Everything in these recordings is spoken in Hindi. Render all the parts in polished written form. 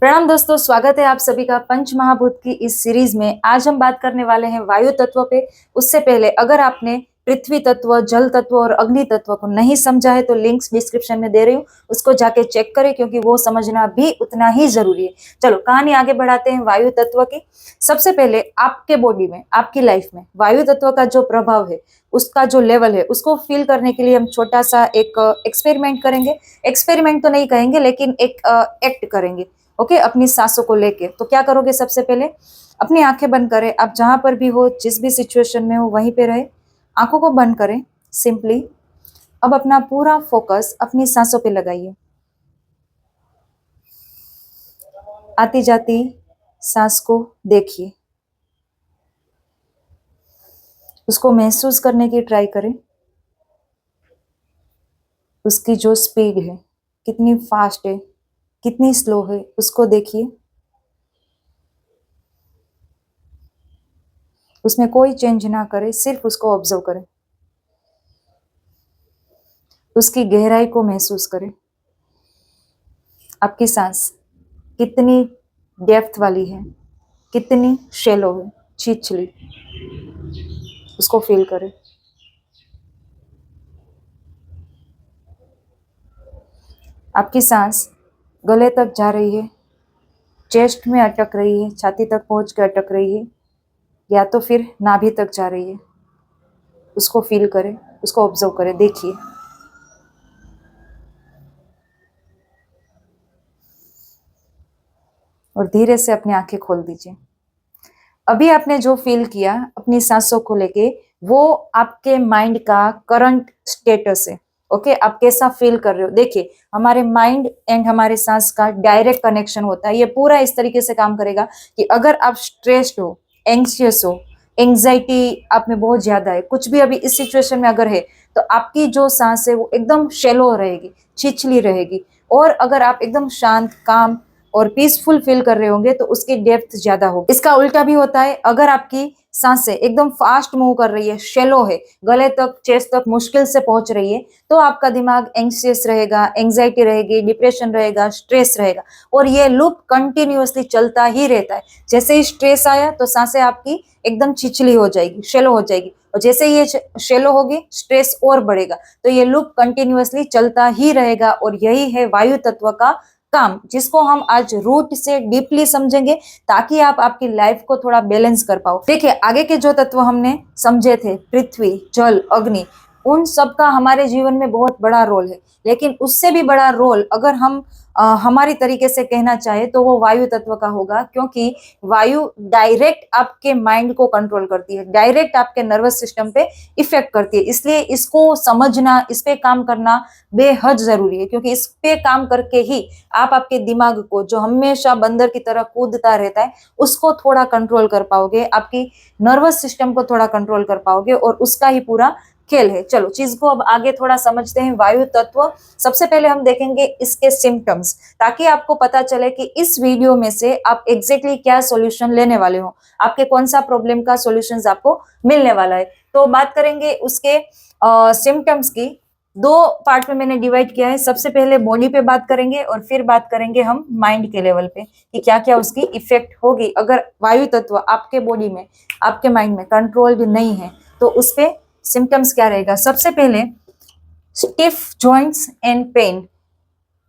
प्रणाम दोस्तों, स्वागत है आप सभी का पंच महाभूत की इस सीरीज में। आज हम बात करने वाले हैं वायु तत्व पे। उससे पहले अगर आपने पृथ्वी तत्व, जल तत्व और अग्नि तत्व को नहीं समझा है तो लिंक्स डिस्क्रिप्शन में दे रही हूँ, उसको जाके चेक करें क्योंकि वो समझना भी उतना ही जरूरी है। चलो कहानी आगे बढ़ाते हैं वायु तत्व की। सबसे पहले आपके बॉडी में, आपकी लाइफ में वायु तत्व का जो प्रभाव है, उसका जो लेवल है, उसको फील करने के लिए हम छोटा सा एक एक्सपेरिमेंट करेंगे। एक्सपेरिमेंट तो नहीं कहेंगे लेकिन एक एक्ट करेंगे। ओके, अपनी सांसों को लेके। तो क्या करोगे, सबसे पहले अपनी आंखें बंद करें। आप जहां पर भी हो, जिस भी सिचुएशन में हो वहीं पे रहे, आंखों को बंद करें सिंपली। अब अपना पूरा फोकस अपनी सांसों पे लगाइए। आती जाती सांस को देखिए, उसको महसूस करने की ट्राई करें। उसकी जो स्पीड है, कितनी फास्ट है, कितनी स्लो है, उसको देखिए। उसमें कोई चेंज ना करें, सिर्फ उसको ऑब्जर्व करें। उसकी गहराई को महसूस करें। आपकी सांस कितनी डेप्थ वाली है, कितनी शैलो है, छिछली, उसको फील करें। आपकी सांस गले तक जा रही है, चेस्ट में अटक रही है, छाती तक पहुंच के अटक रही है, या तो फिर नाभि तक जा रही है। उसको फील करें, उसको ऑब्जर्व करें, देखिए। और धीरे से अपनी आंखें खोल दीजिए। अभी आपने जो फील किया अपनी सांसों को लेके, वो आपके माइंड का करंट स्टेटस है। ओके, आप कैसा फील कर रहे हो। देखिए, हमारे माइंड एंड हमारे सांस का डायरेक्ट कनेक्शन होता है। ये पूरा इस तरीके से काम करेगा कि अगर आप स्ट्रेस्ड हो, एंग्जियस हो, एंग्जाइटी आप में बहुत ज्यादा है, कुछ भी अभी इस सिचुएशन में अगर है, तो आपकी जो सांस है वो एकदम शैलो रहेगी, छिछली रहेगी। और अगर आप एकदम शांत, काम और पीसफुल फील कर रहे होंगे तो उसकी डेप्थ ज्यादा होगी। इसका उल्टा भी होता है। अगर आपकी सांसें एकदम फास्ट मूव कर रही है, शेलो है, गले तक, चेस्ट तक मुश्किल से पहुंच रही है, तो आपका दिमाग एंग्जियस रहेगा, एंग्जाइटी रहेगी, डिप्रेशन रहेगा, स्ट्रेस रहेगा। और ये लूप कंटिन्यूअसली चलता ही रहता है। जैसे ही स्ट्रेस आया तो सांसें आपकी एकदम छिछली हो जाएगी, शेलो हो जाएगी, और जैसे ये शेलो होगी, स्ट्रेस और बढ़ेगा। तो ये लूप कंटिन्यूअसली चलता ही रहेगा। और यही है वायु तत्व का काम, जिसको हम आज रूट से डीपली समझेंगे ताकि आप आपकी लाइफ को थोड़ा बैलेंस कर पाओ। देखिए, आगे के जो तत्व हमने समझे थे, पृथ्वी, जल, अग्नि, उन सब का हमारे जीवन में बहुत बड़ा रोल है। लेकिन उससे भी बड़ा रोल अगर हम हमारी तरीके से कहना चाहे तो वो वायु तत्व का होगा, क्योंकि वायु डायरेक्ट आपके माइंड को कंट्रोल करती है, डायरेक्ट आपके नर्वस सिस्टम पे इफेक्ट करती है। इसलिए इसको समझना, इस पे काम करना बेहद जरूरी है, क्योंकि इस पे काम करके ही आप आपके दिमाग को, जो हमेशा बंदर की तरह कूदता रहता है, उसको थोड़ा कंट्रोल कर पाओगे, आपकी नर्वस सिस्टम को थोड़ा कंट्रोल कर पाओगे, और उसका ही पूरा खेल है। चलो चीज को अब आगे थोड़ा समझते हैं। वायु तत्व, सबसे पहले हम देखेंगे इसके सिम्टम्स, ताकि आपको पता चले कि इस वीडियो में से आप एग्जैक्टली क्या सॉल्यूशन लेने वाले हो, आपके कौन सा प्रॉब्लम का सॉल्यूशंस आपको मिलने वाला है। तो बात करेंगे उसके सिम्टम्स की। दो पार्ट में मैंने डिवाइड किया है। सबसे पहले बॉडी पे बात करेंगे और फिर बात करेंगे हम माइंड के लेवल पे कि क्या क्या उसकी इफेक्ट होगी अगर वायु तत्व आपके बॉडी में, आपके माइंड में कंट्रोल्ड नहीं है, तो उस पे सिम्टम्स क्या रहेगा। सबसे पहले स्टिफ जॉइंट्स एंड पेन।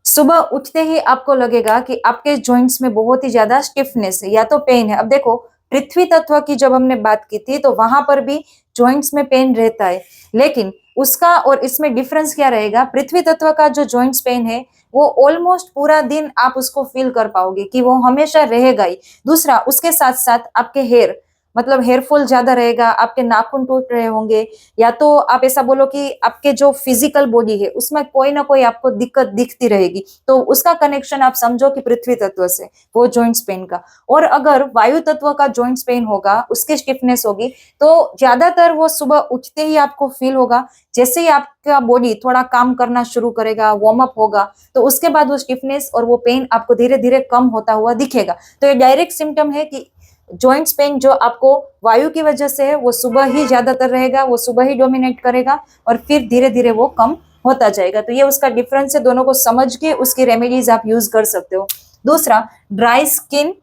सुबह उठते ही आपको लगेगा कि आपके जॉइंट्स में बहुत ही ज्यादा स्टिफनेस है या तो पेन है। अब देखो, पृथ्वी तत्व की जब हमने बात की थी तो वहां पर भी जॉइंट्स में पेन रहता है, लेकिन उसका और इसमें डिफरेंस क्या रहेगा। पृथ्वी तत्व का जो जॉइंट्स पेन है वो ऑलमोस्ट पूरा दिन आप उसको फील कर पाओगे कि वो हमेशा रहेगा ही। दूसरा, उसके साथ साथ आपके हेयर, मतलब हेयरफॉल ज्यादा रहेगा, आपके नाखून टूट रहे होंगे, या तो आप ऐसा बोलो कि आपके जो फिजिकल बॉडी है उसमें कोई ना कोई आपको दिक्कत दिखती रहेगी। तो उसका कनेक्शन आप समझो कि पृथ्वी तत्व से, वो जॉइंट्स पेन का। और अगर वायु तत्व का जॉइंट्स पेन होगा, उसकी स्टिफनेस होगी, तो ज्यादातर वो सुबह उठते ही आपको फील होगा। जैसे ही आपका बॉडी थोड़ा काम करना शुरू करेगा, वार्म अप होगा, तो उसके बाद वो स्टिफनेस और वो पेन आपको धीरे धीरे कम होता हुआ दिखेगा। तो ये डायरेक्ट सिम्टम है कि जॉइंट्स पेन जो आपको वायु की वजह से है वो सुबह ही ज्यादातर रहेगा, वो सुबह ही डोमिनेट करेगा, और फिर धीरे धीरे वो कम होता जाएगा। तो ये उसका डिफरेंस है, दोनों को समझ के उसकी रेमेडीज आप यूज कर सकते हो। दूसरा, ड्राई स्किन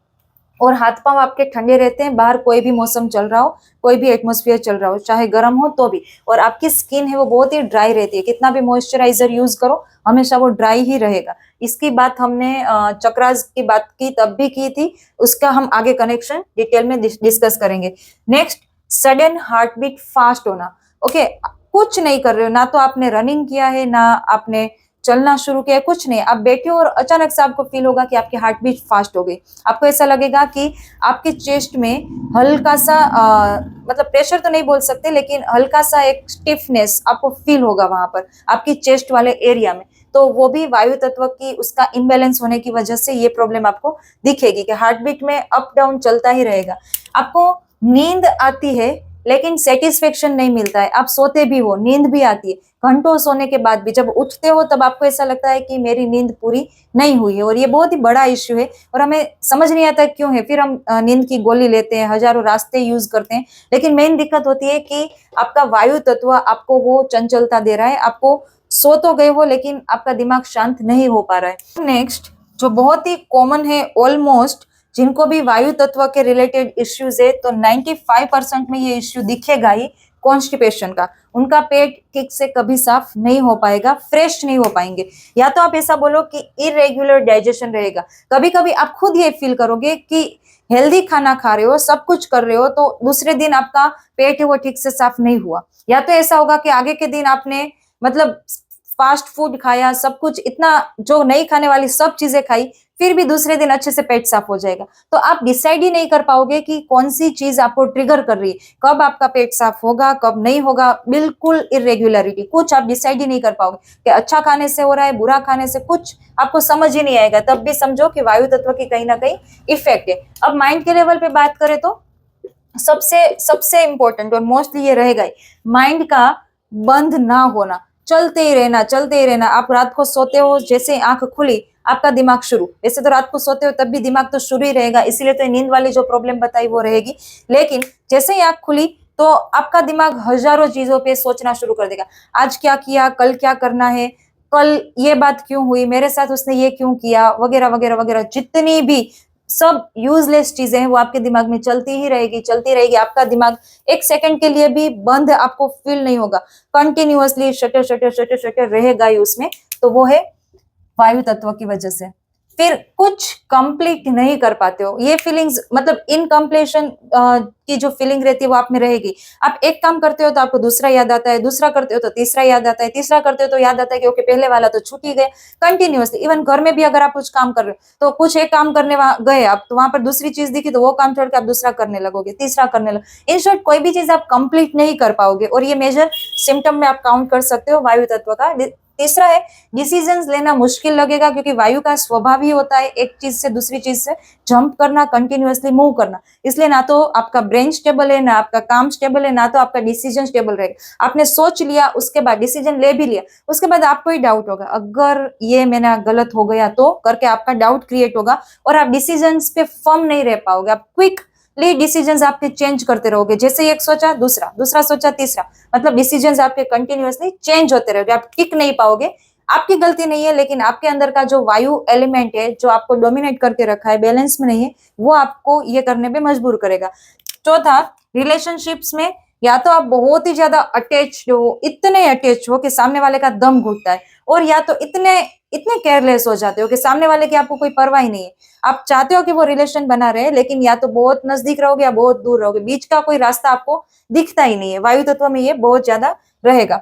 और हाथ पांव आपके ठंडे रहते हैं, बाहर कोई भी मौसम चल रहा हो, कोई भी एटमॉस्फेयर चल रहा हो, चाहे गर्म हो तो भी, और आपकी स्किन है वो बहुत ही ड्राई रहती है, कितना भी मॉइस्चराइजर यूज करो हमेशा वो ड्राई ही रहेगा। इसकी बात हमने चक्रास की बात की तब भी की थी, उसका हम आगे कनेक्शन डिटेल में डिस्कस करेंगे। Next, sudden heart beat fast होना। ओके, कुछ नहीं कर रहे हो, ना तो आपने रनिंग किया है, ना आपने चलना शुरू किया, कुछ नहीं, आप बैठे हो और अचानक से आपको फील होगा कि आपकी हार्ट बीट फास्ट हो गई। आपको ऐसा लगेगा कि आपके चेस्ट में हल्का सा मतलब प्रेशर तो नहीं बोल सकते, लेकिन हल्का सा एक स्टिफनेस आपको फील होगा वहां पर आपकी चेस्ट वाले एरिया में। तो वो भी वायु तत्व की उसका इम्बैलेंस होने की वजह से ये प्रॉब्लम आपको दिखेगी कि हार्ट बीट में अप डाउन चलता ही रहेगा। आपको नींद आती है लेकिन सेटिस्फेक्शन नहीं मिलता है, आप सोते भी हो, नींद भी आती है, घंटों सोने के बाद भी जब उठते हो तब आपको ऐसा लगता है कि मेरी नींद पूरी नहीं हुई है, और ये बहुत ही बड़ा इश्यू है और हमें समझ नहीं आता क्यों है। फिर हम नींद की गोली लेते हैं, हजारों रास्ते यूज करते हैं, लेकिन मेन दिक्कत होती है कि आपका वायु तत्व आपको वो चंचलता दे रहा है, आपको सो तो गए हो लेकिन आपका दिमाग शांत नहीं हो पा रहा है। नेक्स्ट, जो बहुत ही कॉमन है, ऑलमोस्ट जिनको भी वायु तत्व के रिलेटेड इश्यूज है तो 95% में ये इश्यू दिखेगा ही, कॉन्स्टिपेशन का। उनका पेट ठीक से कभी साफ नहीं हो पाएगा, फ्रेश नहीं हो पाएंगे, या तो आप ऐसा बोलो कि इरेग्युलर डाइजेशन रहेगा। कभी कभी आप खुद ये फील करोगे कि हेल्दी खाना खा रहे हो, सब कुछ कर रहे हो, तो दूसरे दिन आपका पेट है वो ठीक से साफ नहीं हुआ, या तो ऐसा होगा कि आगे के दिन आपने मतलब फास्ट फूड खाया, सब कुछ इतना जो नहीं खाने वाली सब चीजें खाई, फिर भी दूसरे दिन अच्छे से पेट साफ हो जाएगा। तो आप डिसाइड ही नहीं कर पाओगे कि कौन सी चीज आपको ट्रिगर कर रही है, कब आपका पेट साफ होगा, कब नहीं होगा, बिल्कुल इरेग्युलरिटी, कुछ आप डिसाइड ही नहीं कर पाओगे कि अच्छा खाने से हो रहा है, बुरा खाने से, कुछ आपको समझ ही नहीं आएगा, तब भी समझो कि वायु तत्व की कहीं ना कहीं इफेक्ट है। अब माइंड के लेवल पे बात करें तो सबसे सबसे इंपॉर्टेंट और मोस्टली ये रहेगा ही, माइंड का बंद ना होना, चलते ही रहना, चलते ही रहना। आप रात को सोते हो, जैसे आंख खुली आपका दिमाग शुरू, वैसे तो रात को सोते हो तब भी दिमाग तो शुरू ही रहेगा, इसीलिए तो नींद वाली जो प्रॉब्लम बताई वो रहेगी, लेकिन जैसे ही आंख खुली तो आपका दिमाग हजारों चीजों पे सोचना शुरू कर देगा। आज क्या किया, कल क्या करना है, कल ये बात क्यों हुई, मेरे साथ उसने ये क्यों किया, वगैरह वगैरह वगैरह, जितनी भी सब यूजलेस चीजें हैं वो आपके दिमाग में चलती ही रहेगी, चलती रहेगी। आपका दिमाग एक सेकंड के लिए भी बंद आपको फील नहीं होगा, continuously shutter shutter shutter shutter रहेगा ही उसमें। तो वो है वायु तत्व की वजह से। फिर कुछ कंप्लीट नहीं कर पाते हो, ये फीलिंग्स मतलब इनकम्प्लीशन की जो फीलिंग रहती है वो आप में रहेगी। आप एक काम करते हो तो आपको दूसरा याद आता है, दूसरा करते हो तो तीसरा याद आता है, तीसरा करते हो तो याद आता है कि ओके पहले वाला तो छूट ही गया। कंटिन्यूअसली इवन घर में भी अगर आप कुछ काम कर रहे हो तो कुछ एक काम करने गए आप, तो वहां पर दूसरी चीज दिखी तो वो काम छोड़ के आप दूसरा करने लगोगे, तीसरा करने लगोगे। इन शॉर्ट कोई भी चीज आप कंप्लीट नहीं कर पाओगे, और ये मेजर सिम्टम में आप काउंट कर सकते हो वायु तत्व का। तीसरा है, डिसीजंस लेना मुश्किल लगेगा, क्योंकि वायु का स्वभाव ही होता है एक चीज से दूसरी चीज से जंप करना, कंटिन्यूअसली मूव करना, इसलिए ना तो आपका ब्रेन स्टेबल है, ना आपका काम स्टेबल है, ना तो आपका डिसीजन स्टेबल रहेगा। आपने सोच लिया, उसके बाद डिसीजन ले भी लिया, उसके बाद आपको ही डाउट होगा, अगर ये मेरा गलत हो गया तो करके आपका डाउट क्रिएट होगा, और आप डिसीजन पे फर्म नहीं रह पाओगे, आप क्विक डिसीजंस आपके चेंज करते रहोगे, जैसे एक सोचा दूसरा, दूसरा सोचा तीसरा, मतलब डिसीजंस आपके कंटिन्यूअसली चेंज होते रहोगे, आप टिक नहीं पाओगे। आपकी गलती नहीं है, लेकिन आपके अंदर का जो वायु एलिमेंट है जो आपको डोमिनेट करके रखा है, बैलेंस में नहीं है, वो आपको ये करने पे मजबूर करेगा। चौथा, रिलेशनशिप्स में या तो आप बहुत ही ज्यादा अटैच्ड हो, इतने अटैच हो कि सामने वाले का दम घुटता है, और या तो इतने इतने केयरलेस हो जाते हो कि सामने वाले की आपको कोई परवाह ही नहीं है। आप चाहते हो कि वो रिलेशन बना रहे, लेकिन या तो बहुत नजदीक रहोगे या बहुत दूर रहोगे, बीच का कोई रास्ता आपको दिखता ही नहीं है। वायु तत्व में ये बहुत ज्यादा रहेगा,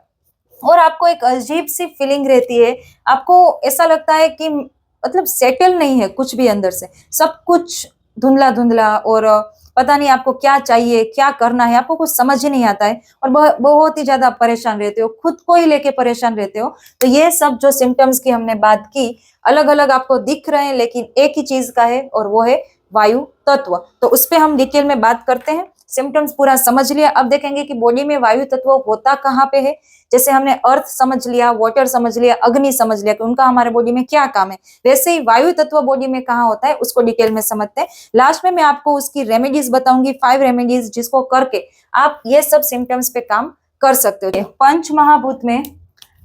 और आपको एक अजीब सी फीलिंग रहती है, आपको ऐसा लगता है कि मतलब सेटल नहीं है कुछ भी अंदर से, सब कुछ धुंधला धुंधला, और पता नहीं आपको क्या चाहिए, क्या करना है, आपको कुछ समझ ही नहीं आता है, और बहुत ही ज्यादा परेशान रहते हो, खुद को ही लेके परेशान रहते हो। तो ये सब जो सिम्टम्स की हमने बात की, अलग अलग आपको दिख रहे हैं, लेकिन एक ही चीज का है, और वो है वायु तत्व। तो उस पर हम डिटेल में बात करते हैं। सिम्टम्स पूरा समझ लिया, अब देखेंगे कि बॉडी में वायु तत्व होता कहाँ पे है। जैसे हमने अर्थ समझ लिया, वाटर समझ लिया, अग्नि समझ लिया कि उनका हमारे बॉडी में क्या काम है, वैसे ही वायु तत्व बॉडी में कहाँ होता है उसको डिटेल में समझते हैं। लास्ट में मैं आपको उसकी रेमेडीज बताऊंगी, 5 रेमेडीज, जिसको करके आप ये सब सिम्टम्स पे काम कर सकते हो। पंच महाभूत में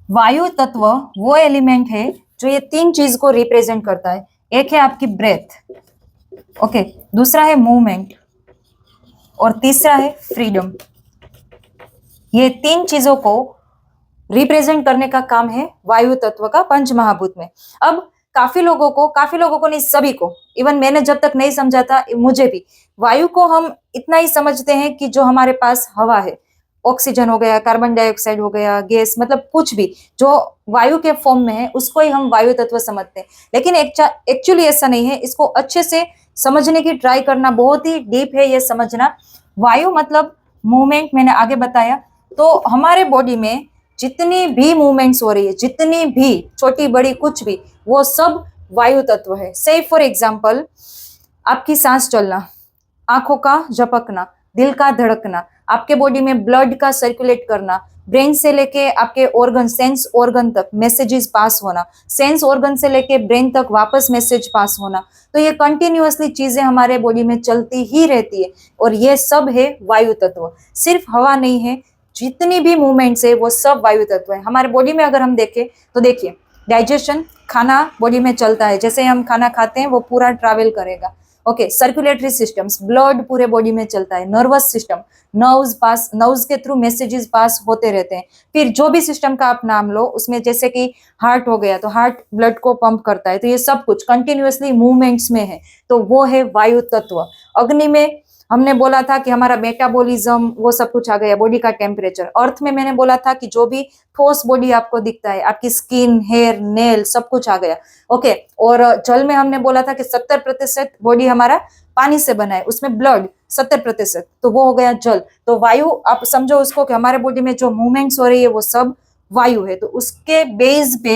वायु तत्व वो एलिमेंट है जो ये 3 चीज को रिप्रेजेंट करता है। एक है आपकी ब्रेथ, ओके, दूसरा है मूवमेंट और तीसरा है फ्रीडम। ये तीन चीजों को रिप्रेजेंट करने का काम है वायु तत्व का पंच महाभूत में। अब काफी लोगों को नहीं, सभी को, इवन मैंने जब तक नहीं समझा था, मुझे भी, वायु को हम इतना ही समझते हैं कि जो हमारे पास हवा है, ऑक्सीजन हो गया, कार्बन डाइऑक्साइड हो गया, गैस, मतलब कुछ भी जो वायु के फॉर्म में है उसको ही हम वायु तत्व समझते हैं। लेकिन एक्चुअली ऐसा नहीं है। इसको अच्छे से समझने की ट्राई करना, बहुत ही डीप है ये समझना। वायु मतलब मूवमेंट, मैंने आगे बताया। तो हमारे बॉडी में जितनी भी मूवमेंट्स हो रही है, जितनी भी छोटी बड़ी कुछ भी, वो सब वायु तत्व है। से फॉर एग्जाम्पल आपकी सांस चलना, आंखों का झपकना, दिल का धड़कना, आपके बॉडी में ब्लड का सर्कुलेट करना, ब्रेन से लेके आपके ऑर्गन, सेंस ऑर्गन तक मैसेजेस पास होना, सेंस ऑर्गन से लेके ब्रेन तक वापस मैसेज पास होना, तो ये कंटिन्यूअसली चीजें हमारे बॉडी में चलती ही रहती है। और ये सब है वायु तत्व, सिर्फ हवा नहीं है। जितनी भी मूवमेंट्स है वो सब वायु तत्व है हमारे बॉडी में। अगर हम देखें तो देखिए, डाइजेशन, खाना बॉडी में चलता है, जैसे हम खाना खाते हैं वो पूरा ट्रैवल करेगा। ओके, सर्कुलेटरी सिस्टम्स, ब्लड पूरे बॉडी में चलता है। नर्वस सिस्टम, नर्व्स के थ्रू मैसेजेस पास होते रहते हैं। फिर जो भी सिस्टम का आप नाम लो, उसमें जैसे कि हार्ट हो गया तो हार्ट ब्लड को पंप करता है। तो ये सब कुछ कंटिन्यूअसली मूवमेंट्स में है, तो वो है वायु तत्व। अग्नि में हमने बोला था कि हमारा मेटाबॉलिज्म, वो सब कुछ आ गया, बॉडी का टेम्परेचर। अर्थ में मैंने बोला था कि जो भी ठोस बॉडी आपको दिखता है, आपकी स्किन, हेयर, नेल, सब कुछ आ गया। ओके, और जल में हमने बोला था कि 70% बॉडी हमारा पानी से बना है, उसमें ब्लड 70%, तो वो हो गया जल। तो वायु आप समझो उसको कि हमारे बॉडी में जो मूवमेंट्स हो रही है वो सब वायु है। तो उसके बेस पे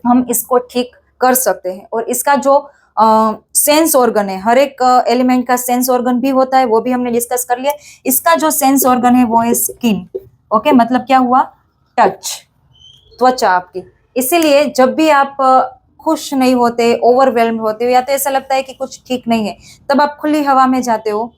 हम इसको ठीक कर सकते हैं। और इसका जो सेंस ऑर्गन है, हर एक एलिमेंट का सेंस ऑर्गन भी होता है, वो भी हमने डिस्कस कर लिया। इसका जो सेंस ऑर्गन है वो है स्किन। ओके, मतलब क्या हुआ, टच, त्वचा आपकी। इसीलिए जब भी आप खुश नहीं होते, ओवरवेल्म्ड होते हो, या तो ऐसा लगता है कि कुछ ठीक नहीं है, तब आप खुली हवा में जाते हो,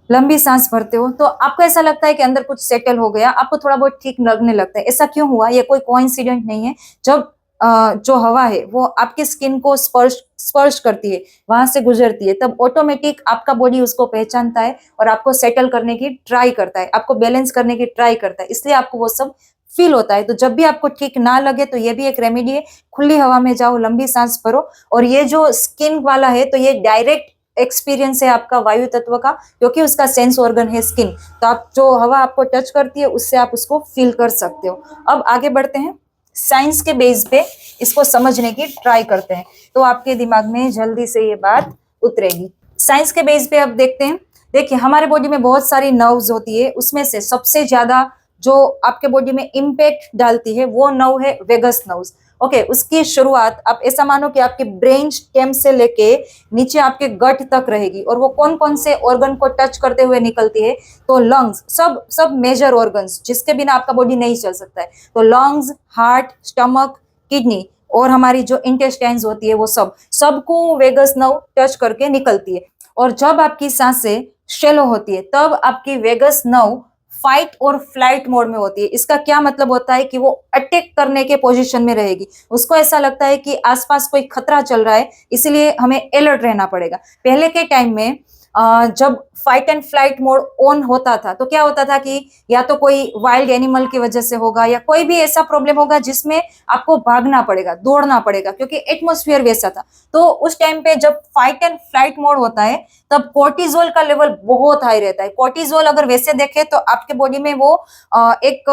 लंबी सांस भरते हो, तो आपको ऐसा लगता है कि अंदर कुछ सेटल हो गया, आपको थोड़ा बहुत ठीक लगने लगता है। ऐसा क्यों हुआ, ये कोई कोइंसिडेंट नहीं है। जब जो हवा है वो आपकी स्किन को स्पर्श करती है, वहां से गुजरती है, तब ऑटोमेटिक आपका बॉडी उसको पहचानता है और आपको सेटल करने की ट्राई करता है, आपको बैलेंस करने की ट्राई करता है, इसलिए आपको वो सब फील होता है। तो जब भी आपको ठीक ना लगे तो ये भी एक रेमेडी है, खुली हवा में जाओ, लंबी सांस भरो। और ये जो स्किन वाला है, तो ये डायरेक्ट एक्सपीरियंस है आपका वायु तत्व का, क्योंकि उसका सेंस ऑर्गन है स्किन। तो आप जो हवा आपको टच करती है उससे आप उसको फील कर सकते हो। अब आगे बढ़ते हैं, साइंस के बेस पे इसको समझने की ट्राई करते हैं, तो आपके दिमाग में जल्दी से ये बात उतरेगी। साइंस के बेस पे अब देखते हैं। देखिए, हमारे बॉडी में बहुत सारी नर्व्स होती है, उसमें से सबसे ज्यादा जो आपके बॉडी में इम्पैक्ट डालती है वो नर्व है वेगस नर्व्स। ओके, उसकी शुरुआत आप ऐसा मानो कि आपके ब्रेन स्टेम से लेके नीचे आपके गट तक रहेगी। और वो कौन कौन से ऑर्गन को टच करते हुए निकलती है, तो लंग्स, सब मेजर ऑर्गन्स जिसके बिना आपका बॉडी नहीं चल सकता है। तो लंग्स, हार्ट, स्टमक, किडनी और हमारी जो इंटेस्टाइन्स होती है, वो सबको वेगस नर्व टच करके निकलती है। और जब आपकी सांसें शैलो होती है, तब आपकी वेगस नर्व फाइट और फ्लाइट मोड में होती है। इसका क्या मतलब होता है कि वो अटैक करने के पोजीशन में रहेगी। उसको ऐसा लगता है कि आसपास कोई खतरा चल रहा है, इसलिए हमें अलर्ट रहना पड़ेगा। पहले के टाइम में जब fight and flight mode on होता था, तो क्या होता था कि या तो कोई वाइल्ड एनिमल की वजह से होगा, या कोई भी ऐसा प्रॉब्लम होगा जिसमें आपको भागना पड़ेगा, दौड़ना पड़ेगा, क्योंकि एटमॉस्फेयर वैसा था। तो उस टाइम पे जब फाइट एंड फ्लाइट मोड होता है, तब कोर्टिजोल का लेवल बहुत हाई रहता है। कोर्टिजोल अगर वैसे देखे तो आपके बॉडी में वो एक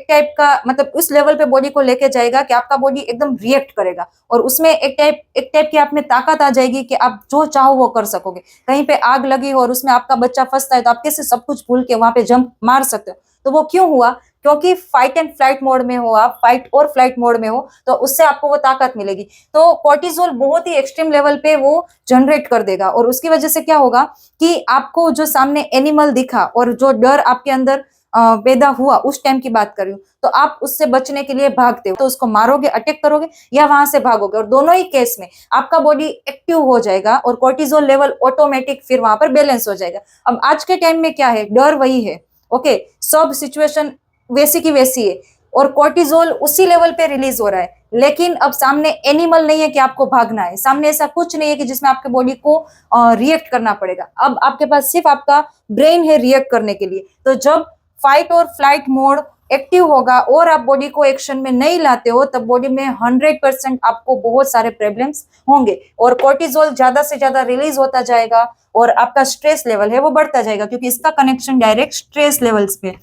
टाइप का, मतलब उस लेवल पे बॉडी को लेके जाएगा कि आपका बॉडी एकदम रिएक्ट करेगा, और उसमें एक टाइप की आप में ताकत आ जाएगी कि आप जो चाहो वो कर सकोगे। कहीं पे आग लगी हो और उसमें आपका बच्चा फंसता है, तो आप कैसे सब कुछ भूल के वहां पे जंप मार सकते हो। तो वो क्यों हुआ, क्योंकि फाइट एंड फ्लाइट मोड में हो, आप फाइट और फ्लाइट मोड में हो, तो उससे आपको वो ताकत मिलेगी। तो कोर्टिजोल बहुत ही एक्सट्रीम लेवल पे वो जनरेट कर देगा, और उसकी वजह से क्या होगा कि आपको जो सामने एनिमल दिखा और जो डर आपके अंदर पैदा हुआ, उस टाइम की बात कर रही हूँ, तो आप उससे बचने के लिए भागते हो, तो उसको मारोगे, अटैक करोगे, या वहां से भागोगे। और दोनों ही केस में आपका बॉडी एक्टिव हो जाएगा और कोर्टिजोल लेवल ऑटोमेटिक फिर वहां पर बैलेंस हो जाएगा। अब आज के टाइम में क्या है, डर वही है। ओके, सब सिचुएशन वैसी की वैसी है। और कोर्टिजोल उसी लेवल पे रिलीज हो रहा है, लेकिन अब सामने एनिमल नहीं है कि आपको भागना है, सामने ऐसा कुछ नहीं है कि जिसमें आपके बॉडी को रिएक्ट करना पड़ेगा। अब आपके पास सिर्फ आपका ब्रेन है रिएक्ट करने के लिए। तो जब फाइट और फ्लाइट मोड एक्टिव होगा और आप बॉडी को एक्शन में नहीं लाते हो, तब बॉडी में 100% आपको बहुत सारे प्रॉब्लम्स होंगे और कोर्टिजोल ज्यादा से ज्यादा रिलीज होता जाएगा और आपका स्ट्रेस लेवल है वो बढ़ता जाएगा, क्योंकि इसका कनेक्शन डायरेक्ट स्ट्रेस लेवल्स पे।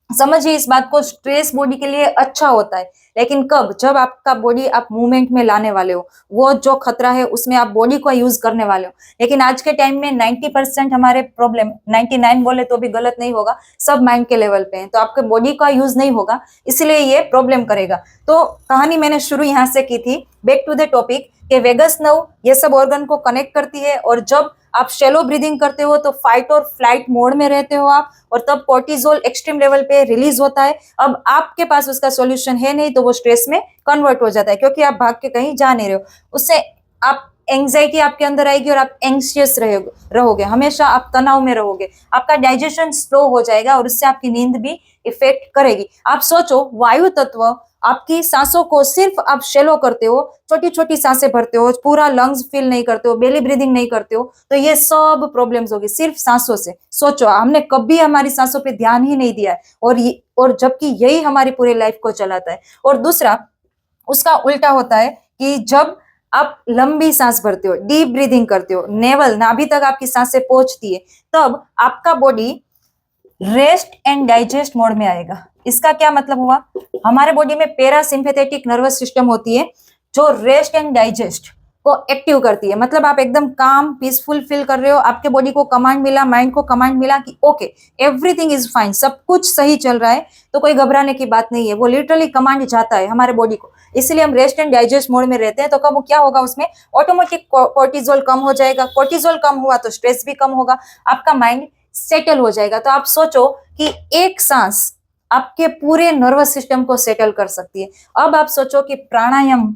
समझिए इस बात को, स्ट्रेस बॉडी के लिए अच्छा होता है, लेकिन कब? जब आपका बॉडी आप मूवमेंट में लाने वाले हो, वो जो खतरा है उसमें आप बॉडी को यूज करने वाले हो। लेकिन आज के टाइम में 90% हमारे प्रॉब्लम, 99 बोले तो भी गलत नहीं होगा, सब माइंड के लेवल पे है, तो आपके बॉडी का यूज नहीं होगा, इसलिए ये प्रॉब्लम करेगा। तो कहानी मैंने शुरू यहाँ से की थी, बैक टू द टॉपिक, कि वेगस नर्व ये सब ऑर्गन को कनेक्ट करती है, और जब आप शेलो ब्रीदिंग करते हो तो फाइट और फ्लाइट मोड में रहते हो आप, और तब कोर्टिजोल एक्सट्रीम लेवल पे रिलीज होता है। अब आपके पास उसका सॉल्यूशन है नहीं, तो वो स्ट्रेस में कन्वर्ट हो जाता है, क्योंकि आप भाग के कहीं जा नहीं रहे हो। उससे आप एंग्जाइटी आपके अंदर आएगी और आप एंग्शियस रहोगे, हमेशा आप तनाव में रहोगे, आपका डाइजेशन स्लो हो जाएगा और उससे आपकी नींद भी इफेक्ट करेगी। आप सोचो, वायु तत्व आपकी सांसों को सिर्फ आप शेलो करते हो, छोटी छोटी सांसें भरते हो, पूरा लंग्स फिल नहीं करते हो, बेली ब्रीदिंग नहीं करते हो, तो ये सब प्रॉब्लम्स होगी सिर्फ सांसों से। सोचो, हमने कभी हमारी सांसों पे ध्यान ही नहीं दिया है, और जबकि यही हमारी पूरी लाइफ को चलाता है। और दूसरा, उसका उल्टा होता है कि जब आप लंबी सांस भरते हो, डीप ब्रीदिंग करते हो, नेवल नाभि तक आपकी सांसें पहुंचती है, तब आपका body rest and digest mode में आएगा। इसका क्या मतलब हुआ? हमारे बॉडी में पैरासिम्पैथेटिक नर्वस सिस्टम होती है जो रेस्ट एंड डाइजेस्ट को एक्टिव करती है। मतलब आप एकदम काम पीसफुल फील कर रहे हो, आपके बॉडी को कमांड मिला, माइंड को कमांड मिला कि ओके एवरीथिंग इज फाइन, सब कुछ सही चल रहा है, तो कोई घबराने की बात नहीं है। वो लिटरली कमांड जाता है हमारे बॉडी को, इसलिए हम रेस्ट एंड डाइजेस्ट मोड में रहते हैं। तो कब क्या होगा, उसमें ऑटोमेटिक कोर्टिजोल कम हो जाएगा, कोर्टिजोल कम हुआ तो स्ट्रेस भी कम होगा, आपका माइंड सेटल हो जाएगा। तो आप सोचो कि एक सांस आपके पूरे नर्वस सिस्टम को सेटल कर सकती है। अब आप सोचो कि प्राणायाम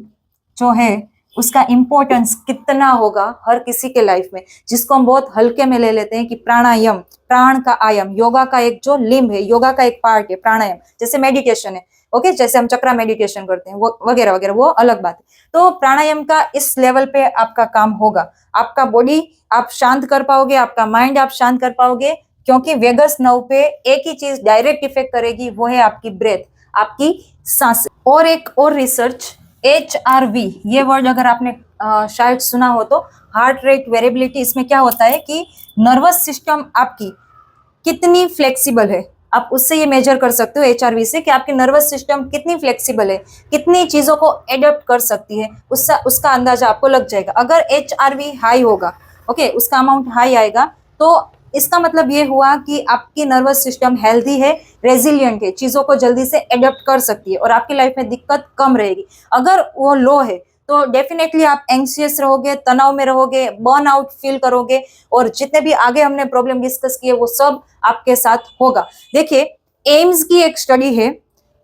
जो है उसका इंपॉर्टेंस कितना होगा हर किसी के लाइफ में, जिसको हम बहुत हल्के में ले लेते हैं कि प्राणायाम, प्राण का आयाम, योगा का एक जो लिम्ब है, योगा का एक पार्ट है प्राणायाम, जैसे मेडिटेशन है, ओके, जैसे हम चक्रा मेडिटेशन करते हैं वो वगैरह वगैरह, वो अलग बात है। तो प्राणायाम का इस लेवल पे आपका काम होगा, आपका बॉडी आप शांत कर पाओगे, आपका माइंड आप शांत कर पाओगे, क्योंकि वेगस नर्व पे एक ही चीज डायरेक्ट इफेक्ट करेगी, वो है आपकी ब्रेथ, आपकी सांसें। और एक और रिसर्च, HRV, ये वर्ड अगर आपने शायद सुना हो तो, हार्ट रेट वेरिएबिलिटी, इसमें क्या होता है कि नर्वस सिस्टम आपकी कितनी फ्लेक्सिबल है, आप उससे ये मेजर कर सकते हो HRV से, कि आपकी नर्वस सिस्टम कितनी फ्लेक्सिबल है, कितनी चीजों को एडप्ट कर सकती है, उसका अंदाजा आपको लग जाएगा। अगर HRV हाई होगा, ओके, उसका अमाउंट हाई आएगा, तो इसका मतलब ये हुआ कि आपकी नर्वस सिस्टम हेल्दी है, रेजिलियंट है, चीजों को जल्दी से एडप्ट कर सकती है और आपकी लाइफ में दिक्कत कम रहेगी। अगर वो लो है तो डेफिनेटली आप एंग्शियस रहोगे, तनाव में रहोगे, बर्न आउट फील करोगे, और जितने भी आगे हमने प्रॉब्लम डिस्कस किए वो सब आपके साथ होगा। देखिए, एम्स की एक स्टडी है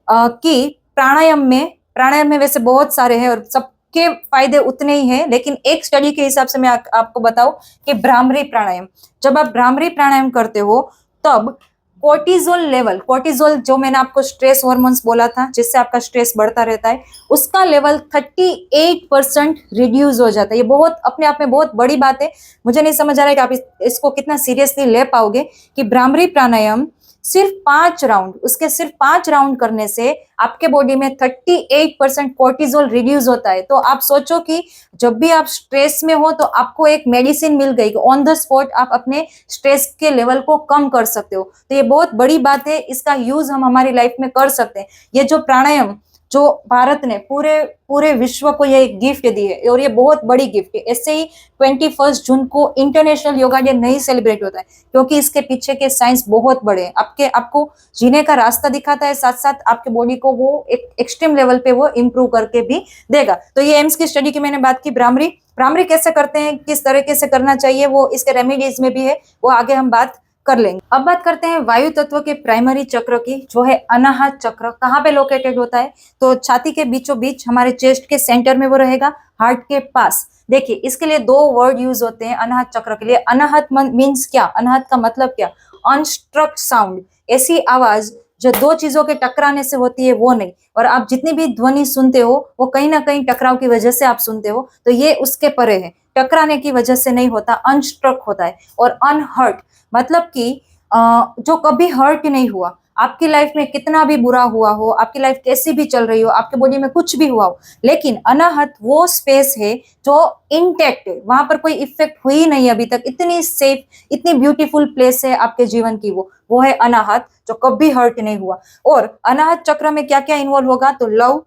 कि प्राणायाम में वैसे बहुत सारे हैं और सबके फायदे उतने ही हैं, लेकिन एक स्टडी के हिसाब से मैं आपको बताऊं कि भ्रामरी प्राणायाम, जब आप भ्रामरी प्राणायाम करते हो तब कोर्टिजोल लेवल, कोर्टिजोल जो मैंने आपको स्ट्रेस हार्मोन्स बोला था जिससे आपका स्ट्रेस बढ़ता रहता है, उसका लेवल 38% रिड्यूस हो जाता है। ये बहुत अपने आप में बहुत बड़ी बात है, मुझे नहीं समझ आ रहा है कि आप इसको कितना सीरियसली ले पाओगे, कि भ्रामरी प्राणायाम सिर्फ 5 राउंड, उसके सिर्फ 5 राउंड करने से आपके बॉडी में 38% कोर्टिजोल रिड्यूस होता है। तो आप सोचो कि जब भी आप स्ट्रेस में हो तो आपको एक मेडिसिन मिल गई, ऑन द स्पॉट आप अपने स्ट्रेस के लेवल को कम कर सकते हो। तो ये बहुत बड़ी बात है, इसका यूज हम हमारी लाइफ में कर सकते हैं। ये जो प्राणायाम जो भारत ने पूरे विश्व को ये गिफ्ट दी है, और ये बहुत बड़ी गिफ्ट है। ऐसे ही 21 जून को इंटरनेशनल योगा डे नहीं सेलिब्रेट होता है, क्योंकि इसके पीछे के साइंस बहुत बड़े हैं, आपको जीने का रास्ता दिखाता है, साथ साथ आपके बॉडी को वो एक एक्सट्रीम लेवल पे वो इम्प्रूव करके भी देगा। तो ये एम्स की स्टडी की मैंने बात की। भ्रामरी कैसे करते हैं, किस तरीके से करना चाहिए, वो इसके रेमेडीज में भी है, वो आगे हम बात कर लेंगे। अब बात करते हैं वायु तत्व के प्राइमरी चक्र की, जो है अनाहत चक्र। कहाँ पे लोकेटेड होता है? तो छाती के बीचों बीच, हमारे चेस्ट के सेंटर में वो रहेगा, हार्ट के पास। देखिए, इसके लिए 2 वर्ड यूज होते हैं अनाहत चक्र के लिए। अनाहत मीन्स क्या? अनाहत का मतलब क्या? अनस्ट्रक्ट साउंड, ऐसी आवाज जो दो चीजों के टकराने से होती है वो नहीं। और आप जितनी भी ध्वनि सुनते हो वो कहीं ना कहीं टकराव की वजह से आप सुनते हो, तो ये उसके परे है, टकराने की वजह से नहीं होता, अनस्ट्रक होता है। और अनहर्ट मतलब कि जो कभी हर्ट नहीं हुआ, आपकी लाइफ में कितना भी बुरा हुआ हो, आपकी लाइफ कैसी भी चल रही हो, आपके बॉडी में कुछ भी हुआ हो, लेकिन अनाहत वो स्पेस है जो इंटैक्ट है, वहां पर कोई इफेक्ट हुई नहीं अभी तक, इतनी सेफ, इतनी ब्यूटीफुल प्लेस है आपके जीवन की, वो है अनाहत, जो कभी हर्ट नहीं हुआ। और अनाहत चक्र में क्या क्या इन्वॉल्व होगा, तो लव,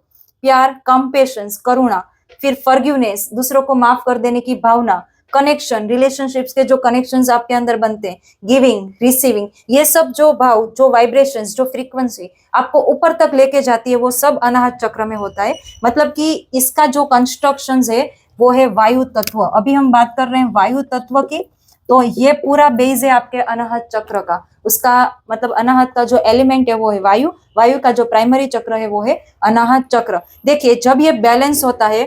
प्यार, कंपेशंस, करुणा, फिर फॉरगिवनेस, दूसरों को माफ कर देने की भावना, कनेक्शन, रिलेशनशिप्स के जो कनेक्शंस आपके अंदर बनते हैं, गिविंग, रिसीविंग, ये सब जो भाव, जो वाइब्रेशंस, जो फ्रीक्वेंसी आपको ऊपर तक लेके जाती है, वो सब अनाहत चक्र में होता है। मतलब कि इसका जो कंस्ट्रक्शंस है वो है वायु तत्व। अभी हम बात कर रहे हैं वायु तत्व की, तो ये पूरा बेस है आपके अनाहत चक्र का। उसका मतलब अनाहत का जो एलिमेंट है वो है वायु, वायु का जो प्राइमरी चक्र है वो है अनाहत चक्र। देखिए जब ये बैलेंस होता है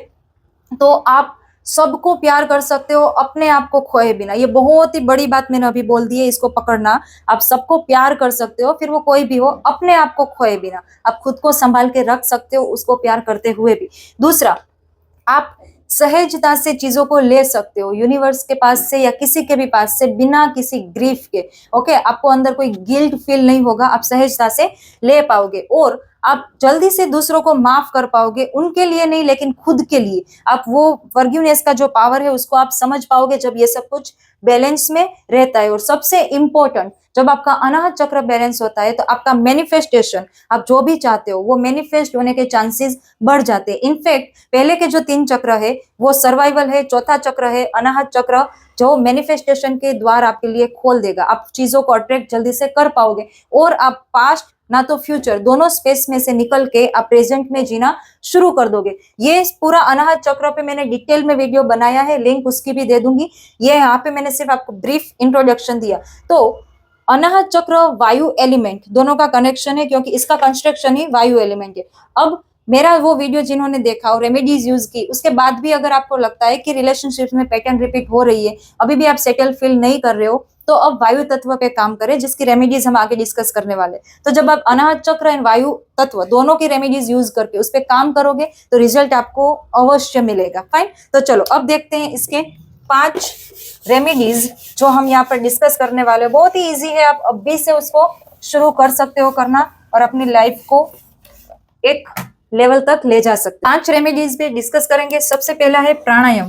तो आप सबको प्यार कर सकते हो अपने आप को खोए बिना। ये बहुत ही बड़ी बात मैंने अभी बोल दी है, इसको पकड़ना। आप सबको प्यार कर सकते हो, फिर वो कोई भी हो, अपने आप को खोए बिना। आप खुद को संभाल के रख सकते हो उसको प्यार करते हुए भी। दूसरा, आप सहजता से चीजों को ले सकते हो यूनिवर्स के पास से या किसी के भी पास से, बिना किसी ग्रीफ के। ओके, आपको अंदर कोई गिल्ट फील नहीं होगा, आप सहजता से ले पाओगे। और आप जल्दी से दूसरों को माफ कर पाओगे, उनके लिए नहीं लेकिन खुद के लिए। आप वो फॉरगिवनेस का जो पावर है उसको आप समझ पाओगे जब ये सब कुछ बैलेंस में रहता है। और सबसे इंपॉर्टेंट, जब आपका अनाहत चक्र बैलेंस होता है तो आपका मैनिफेस्टेशन, आप जो भी चाहते हो वो मैनिफेस्ट होने के चांसेस बढ़ जाते हैं। इनफैक्ट पहले के जो 3 चक्र है वो सर्वाइवल है, चौथा चक्र है अनाहत चक्र, जो मैनिफेस्टेशन के द्वार आपके लिए खोल देगा। आप चीजों को अट्रैक्ट जल्दी से कर पाओगे और आप पास्ट ना तो फ्यूचर, दोनों स्पेस में से निकल के आप प्रेजेंट में जीना शुरू कर दोगे। ये पूरा अनाहत चक्र पे मैंने डिटेल में वीडियो बनाया है, लिंक उसकी भी दे दूंगी। ये यहाँ पे मैंने सिर्फ आपको ब्रीफ इंट्रोडक्शन दिया। तो अनाहत चक्र वायु एलिमेंट दोनों का कनेक्शन है, क्योंकि इसका कंस्ट्रक्शन ही वायु एलिमेंट है। अब मेरा वो वीडियो जिन्होंने देखा और रेमेडीज यूज की, उसके बाद भी अगर आपको लगता है कि रिलेशनशिप में पैटर्न रिपीट हो रही है, अभी भी आप सेटल फील नहीं कर रहे हो, तो अब वायु तत्व पे काम करें, जिसकी रेमेडीज हम आगे डिस्कस करने वाले। तो जब आप अनाहत चक्र एंड वायु तत्व दोनों की रेमेडीज यूज करके उस पर काम करोगे तो रिजल्ट आपको अवश्य मिलेगा। फाइन, तो चलो अब देखते हैं इसके 5 रेमेडीज जो हम यहाँ पर डिस्कस करने वाले। बहुत ही इजी है, आप अभी से उसको शुरू कर सकते हो करना और अपनी लाइफ को एक लेवल तक ले जा सकते। 5 रेमेडीज भी डिस्कस करेंगे। सबसे पहला है प्राणायाम।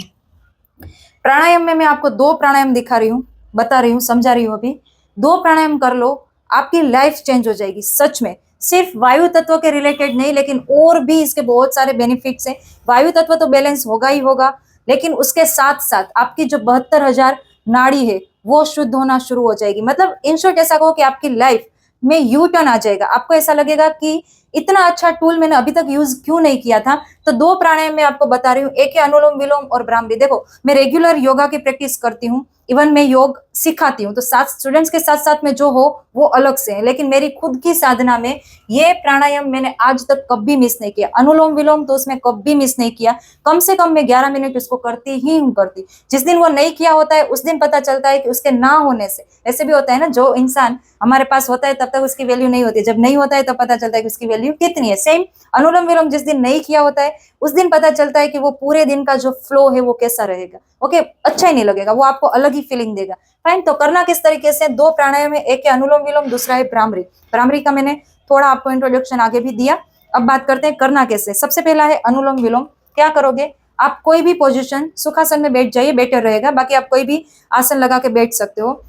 प्राणायाम में मैं आपको 2 प्राणायाम दिखा रही हूँ, बता रही हूँ, समझा रही हूँ। अभी 2 प्राणायाम कर लो, आपकी लाइफ चेंज हो जाएगी सच में। सिर्फ वायु तत्व के रिलेटेड नहीं, लेकिन और भी इसके बहुत सारे बेनिफिट्स हैं। वायु तत्व तो बैलेंस होगा ही होगा, लेकिन उसके साथ साथ आपकी जो 72,000 नाड़ी है वो शुद्ध होना शुरू हो जाएगी। मतलब इन शॉर्ट ऐसा कहो कि आपकी लाइफ में यू टर्न आ जाएगा। आपको ऐसा लगेगा कि इतना अच्छा टूल मैंने अभी तक यूज क्यों नहीं किया था। तो 2 प्राणायाम मैं आपको बता रही हूँ, एक है अनुलोम विलोम और भ्रामरी। देखो मैं रेगुलर योगा की प्रैक्टिस करती हूँ, इवन मैं योग सिखाती हूँ, तो साथ स्टूडेंट्स के साथ साथ में जो हो वो अलग से है, लेकिन मेरी खुद की साधना में ये प्राणायाम मैंने आज तक कभी मिस नहीं किया। अनुलोम विलोम तो उसमें कभी मिस नहीं किया, कम से कम मैं 11 मिनट उसको करती ही हूँ करती। जिस दिन वो नहीं किया होता है उस दिन पता चलता है कि उसके ना होने से, ऐसे भी होता है ना, जो इंसान हमारे पास होता है तब तक उसकी वैल्यू नहीं होती, जब नहीं होता है तब पता चलता है कि उसकी वैल्यू कितनी है। सेम अनुलोम विलोम जिस दिन नहीं किया होता है उस दिन पता चलता है कि वो पूरे दिन का जो फ्लो है वो कैसा रहेगा। ओके, अच्छा ही नहीं लगेगा, वो आपको अलग ही फीलिंग देगा। फाइन, तो करना किस तरीके से, 2 प्राणायाम है, एक है अनुलोम विलोम, दूसरा है भ्रामरी। भ्रामरी का मैंने थोड़ा आपको इंट्रोडक्शन आगे भी दिया। अब बात करते हैं करना कैसे। सबसे पहला है अनुलोम विलोम। क्या करोगे, आप कोई भी पोजीशन, सुखासन में बैठ जाइए, बेटर रहेगा, बाकी आप कोई भी आसन लगा के बैठ सकते हो।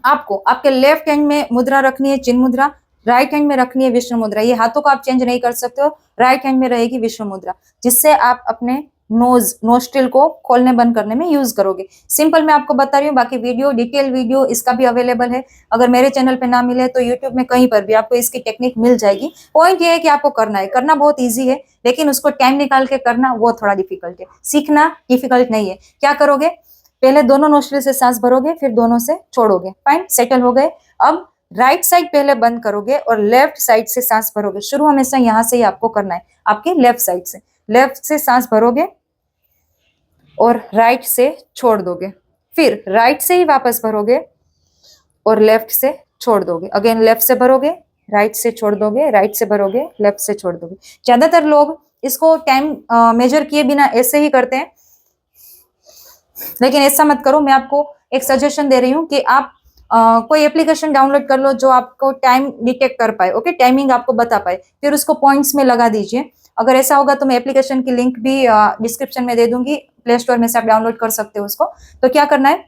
आपको आपके लेफ्ट हैंड में मुद्रा रखनी है चिन्ह मुद्रा, राइट हैंड में रखनी है विष्णु मुद्रा। ये हाथों को आप चेंज नहीं कर सकते हो, राइट हैंड में रहेगी विष्णु मुद्रा, जिससे आप अपने नोस्ट्रिल को खोलने बंद करने में यूज करोगे। सिंपल मैं आपको बता रही हूँ, बाकी वीडियो, डिटेल वीडियो इसका भी अवेलेबल है। अगर मेरे चैनल पे ना मिले तो यूट्यूब में कहीं पर भी आपको इसकी टेक्निक मिल जाएगी। पॉइंट ये है कि आपको करना है, करना बहुत ईजी है, लेकिन उसको टाइम निकाल के करना वो थोड़ा डिफिकल्ट है। सीखना डिफिकल्ट नहीं है। क्या करोगे, पहले दोनों नोस्ट्रिल से सांस भरोगे, फिर दोनों से छोड़ोगे। फाइन, सेटल हो गए। अब राइट साइड पहले बंद करोगे और लेफ्ट साइड से सांस भरोगे। शुरू हमेशा यहां से ही आपको करना है, आपके लेफ्ट साइड से। लेफ्ट से सांस भरोगे और राइट से छोड़ दोगे, फिर राइट से ही वापस भरोगे और लेफ्ट से छोड़ दोगे। अगेन लेफ्ट से भरोगे, राइट से छोड़ दोगे, राइट से भरोगे, लेफ्ट से छोड़ दोगे। ज्यादातर लोग इसको टाइम मेजर किए बिना ऐसे ही करते हैं, लेकिन ऐसा मत करो। मैं आपको एक सजेशन दे रही हूँ कि आप कोई एप्लीकेशन डाउनलोड कर लो जो आपको टाइम डिटेक्ट कर पाए, ओके, टाइमिंग आपको बता पाए, फिर उसको पॉइंट्स में लगा दीजिए। अगर ऐसा होगा तो मैं एप्लीकेशन की लिंक भी डिस्क्रिप्शन में दे दूंगी, प्ले स्टोर में से आप डाउनलोड कर सकते हो उसको। तो क्या करना है,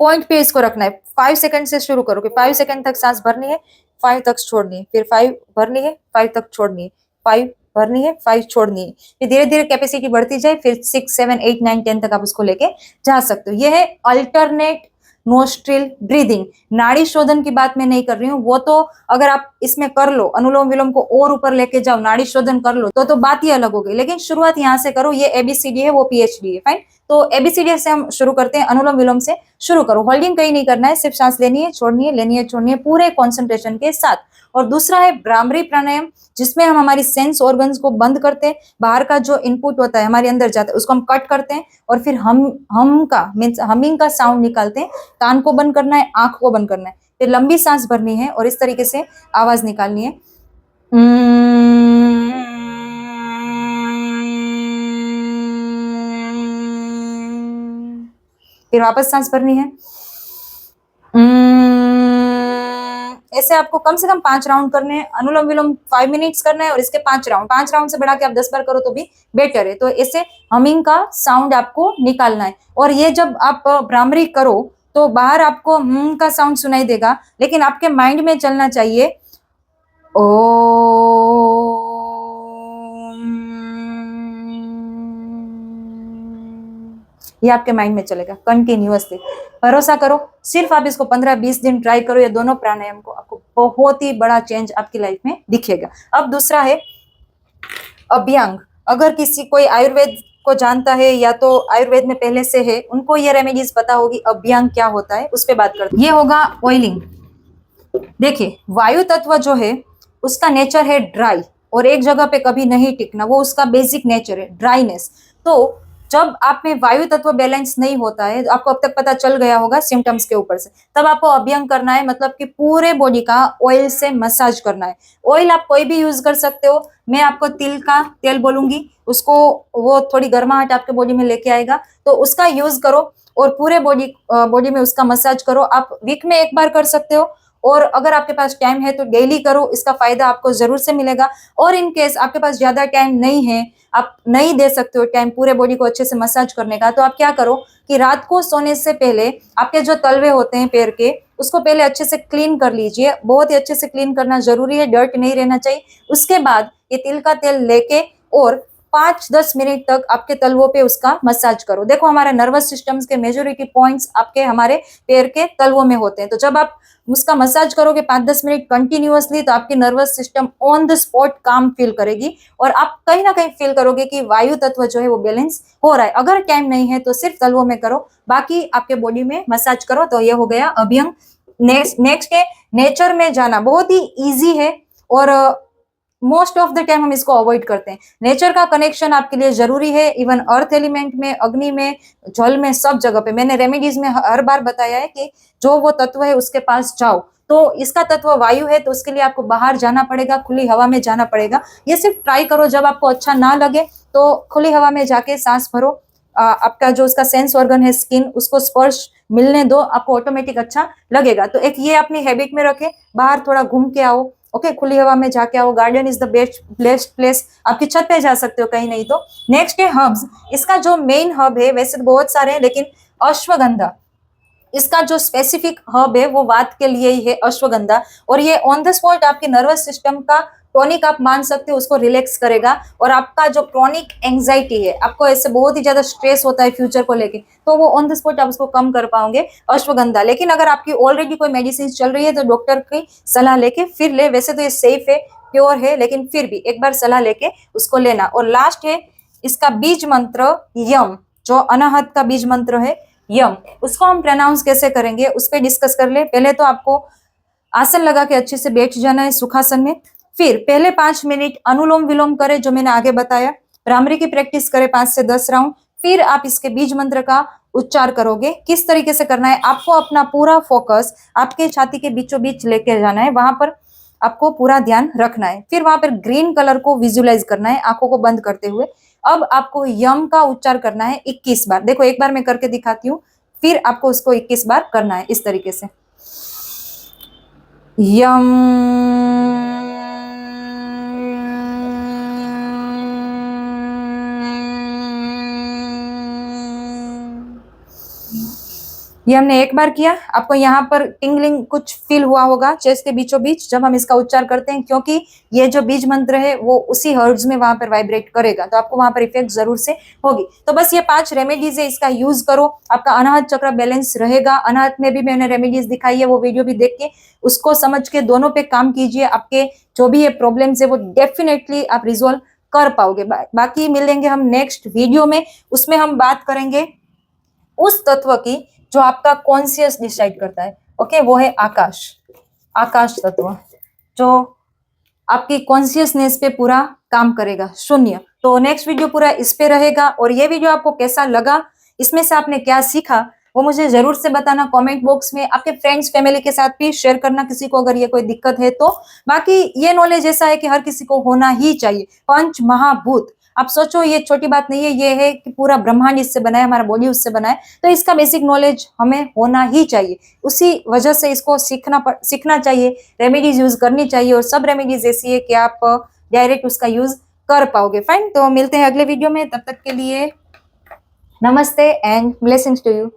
पॉइंट पे इसको रखना है। 5 सेकंड से शुरू करो कि 5 सेकंड तक सांस भरनी है, 5 तक छोड़नी है, फिर 5 भरनी है, 5 तक छोड़नी है, 5 भरनी है, 5 छोड़नी है। फिर धीरे धीरे कैपेसिटी बढ़ती जाए, फिर 6, 7, 8, 9, 10 तक आप उसको लेके जा सकते हो। यह है अल्टरनेट नोस्ट्रिल ब्रीदिंग। नाड़ी शोधन की बात मैं नहीं कर रही हूँ, वो तो अगर आप इसमें कर लो, अनुलोम विलोम को और ऊपर लेके जाओ, नाड़ी शोधन कर लो, तो बात ही अलग हो गई। लेकिन शुरुआत यहाँ से करो, ये एबीसीडी है, वो पीएचडी है, फाइन। तो एबीसीडी से हम शुरू करते हैं, अनुलोम विलोम से शुरू करो। होल्डिंग कहीं नहीं करना है, सिर्फ सांस लेनी है, छोड़नी है, लेनी है, छोड़नी है, पूरे कॉन्सेंट्रेशन के साथ। और दूसरा है भ्रामरी प्राणायाम, जिसमें हम हमारी सेंस ऑर्गन्स को बंद करते हैं, बाहर का जो इनपुट होता है हमारे अंदर जाता है उसको हम कट करते हैं, और फिर हम का मीन्स हमिंग का साउंड निकालते हैं। कान को बंद करना है, आंख को बंद करना है, फिर लंबी सांस भरनी है और इस तरीके से आवाज निकालनी है। फिर वापस सांस भरनी है। ऐसे आपको कम से कम 5 राउंड करने हैं। अनुलोम विलोम 5 मिनट्स करना है और इसके 5 राउंड से बढ़ा के आप 10 बार करो तो भी बेटर है। तो ऐसे हमिंग का साउंड आपको निकालना है। और ये जब आप भ्रामरी करो तो बाहर आपको का साउंड सुनाई देगा, लेकिन आपके माइंड में चलना चाहिए ओ, ये आपके माइंड में चलेगा कंटिन्यूअसली। भरोसा करो, सिर्फ आप इसको 15-20 दिन ट्राई करो, ये दोनों प्राणायाम को, आपको बहुत ही बड़ा चेंज आपकी लाइफ में दिखेगा। अब दूसरा है अभ्यंग। अगर किसी कोई आयुर्वेद को जानता है या तो आयुर्वेद में पहले से है, उनको ये रेमेडीज पता होगी अभ्यंग क्या होता है, उस पर बात करते हैं। ये होगा ऑयलिंग। देखिए, वायु तत्व जो है उसका नेचर है ड्राई, और एक जगह पे कभी नहीं टिकना, वो उसका बेसिक नेचर है ड्राइनेस। तो जब आप में वायु तत्व बैलेंस नहीं होता है, आपको अब तक पता चल गया होगा सिम्टम्स के ऊपर से, तब आपको अभ्यंग करना है, मतलब कि पूरे बॉडी का ऑयल से मसाज करना है। ऑयल आप कोई भी यूज कर सकते हो, मैं आपको तिल का तेल बोलूंगी, उसको वो थोड़ी गर्माहट आपके बॉडी में लेके आएगा, तो उसका यूज करो और पूरे बॉडी में उसका मसाज करो। आप वीक में एक बार कर सकते हो, और अगर आपके पास टाइम है तो डेली करो, इसका फायदा आपको जरूर से मिलेगा। और इन केस आपके पास ज्यादा टाइम नहीं है, आप नहीं दे सकते हो टाइम पूरे बॉडी को अच्छे से मसाज करने का, तो आप क्या करो कि रात को सोने से पहले आपके जो तलवे होते हैं पैर के, उसको पहले अच्छे से क्लीन कर लीजिए। बहुत ही अच्छे से क्लीन करना जरूरी है, डर्ट नहीं रहना चाहिए। उसके बाद ये तिल का तेल लेके और 5-10 मिनट तक आपके तलवों पे उसका मसाज करो। देखो, हमारे नर्वस सिस्टम्स के मेजोरिटी पॉइंट्स आपके हमारे पैर के तलवों में होते हैं। तो जब आप उसका मसाज करोगे 5-10 मिनट कंटिन्यूअसली, तो आपकी nervous system on the spot काम फील करेगी, और आप कहीं ना कहीं फील करोगे कि वायु तत्व जो है वो बैलेंस हो रहा है। अगर टाइम नहीं है तो सिर्फ तलवों में करो, बाकी आपके बॉडी में मसाज करो। तो ये हो गया अभ्यंग। नेक्स्ट है नेचर में जाना। बहुत ही ईजी है और मोस्ट ऑफ द टाइम हम इसको अवॉइड करते हैं। नेचर का कनेक्शन आपके लिए जरूरी है, इवन अर्थ एलिमेंट में, अग्नि में, जल में, सब जगह पे। मैंने रेमेडीज में हर बार बताया है कि जो वो तत्व है उसके पास जाओ। तो इसका तत्व वायु है, तो उसके लिए आपको बाहर जाना पड़ेगा, खुली हवा में जाना पड़ेगा। ये सिर्फ ट्राई करो, जब आपको अच्छा ना लगे तो खुली हवा में जाके सांस भरो। आपका जो उसका सेंस ऑर्गन है स्किन, उसको स्पर्श मिलने दो, आपको ऑटोमेटिक अच्छा लगेगा। तो एक ये अपनी हैबिट में रखे, बाहर थोड़ा घूम के आओ, ओके, खुली हवा में जाके आओ। Garden is the best place, आपकी छत पे जा सकते हो कहीं नहीं तो। नेक्स्ट है हर्ब्स। इसका जो मेन हर्ब है, वैसे तो बहुत सारे हैं, लेकिन अश्वगंधा, इसका जो स्पेसिफिक हर्ब है वो वात के लिए ही है, अश्वगंधा। और ये ऑन द स्पॉट आपके नर्वस सिस्टम का टॉनिक आप मान सकते हो, उसको रिलैक्स करेगा। और आपका जो क्रॉनिक एंजाइटी है, आपको ऐसे बहुत ही ज्यादा स्ट्रेस होता है फ्यूचर को लेके, तो वो ऑन द स्पॉट आप उसको कम कर पाओगे, अश्वगंधा। लेकिन अगर आपकी ऑलरेडी कोई मेडिसिन चल रही है तो डॉक्टर की सलाह लेके फिर ले। वैसे तो ये सेफ है, प्योर है, लेकिन फिर भी एक बार सलाह लेके उसको लेना। और लास्ट है इसका बीज मंत्र यम, जो अनाहत का बीज मंत्र है यम, उसको हम प्रोनाउंस कैसे करेंगे उस पर डिस्कस कर ले। पहले तो आपको आसन लगा के अच्छे से बैठ जाना है सुखासन में। फिर पहले 5 मिनट अनुलोम विलोम करें, जो मैंने आगे बताया। भ्रामरी की प्रैक्टिस करें 5 से 10 राउंड। फिर आप इसके बीज मंत्र का उच्चार करोगे। किस तरीके से करना है, आपको अपना पूरा फोकस आपके छाती के बीचों बीच लेके जाना है। वहां पर आपको पूरा ध्यान रखना है। फिर वहां पर ग्रीन कलर को विजुअलाइज करना है आंखों को बंद करते हुए। अब आपको यम का उच्चार करना है 21 बार। देखो एक बार मैं करके दिखाती हूँ, फिर आपको उसको 21 बार करना है इस तरीके से। यम। ये हमने एक बार किया। आपको यहाँ पर टिंगलिंग कुछ फील हुआ होगा चेस्ट के बीचों बीच जब हम इसका उच्चार करते हैं, क्योंकि ये जो बीज मंत्र है वो उसी हर्ट्ज में वहां पर वाइब्रेट करेगा, तो आपको वहां पर इफेक्ट जरूर से होगी। तो बस ये 5 रेमेडीज है, इसका यूज करो, आपका अनाहत चक्र बैलेंस रहेगा। अनाहत में भी मैंने रेमेडीज दिखाई है, वो वीडियो भी देख के उसको समझ के दोनों पे काम कीजिए। आपके जो भी ये प्रॉब्लम्स है वो डेफिनेटली आप रिजोल्व कर पाओगे। बाकी मिलेंगे हम नेक्स्ट वीडियो में, उसमें हम बात करेंगे उस तत्व की जो आपका कॉन्शियस डिसाइड करता है। ओके, वो है आकाश। आकाश तत्व जो आपकी कॉन्शियसनेस पे पूरा काम करेगा, शून्य। तो नेक्स्ट वीडियो पूरा इस पे रहेगा। और ये वीडियो आपको कैसा लगा, इसमें से आपने क्या सीखा, वो मुझे जरूर से बताना कमेंट बॉक्स में। आपके फ्रेंड्स फैमिली के साथ भी शेयर करना किसी को अगर ये कोई दिक्कत है तो। बाकी ये नॉलेज ऐसा है कि हर किसी को होना ही चाहिए। पंच महाभूत, आप सोचो ये छोटी बात नहीं है, ये है कि पूरा ब्रह्मांड इससे बना है, हमारा बॉडी उससे बना है, तो इसका बेसिक नॉलेज हमें होना ही चाहिए। उसी वजह से इसको सीखना चाहिए, रेमेडीज यूज करनी चाहिए। और सब रेमेडीज ऐसी है कि आप डायरेक्ट उसका यूज कर पाओगे। फाइन, तो मिलते हैं अगले वीडियो में, तब तक के लिए नमस्ते एंड ब्लेसिंग्स टू यू।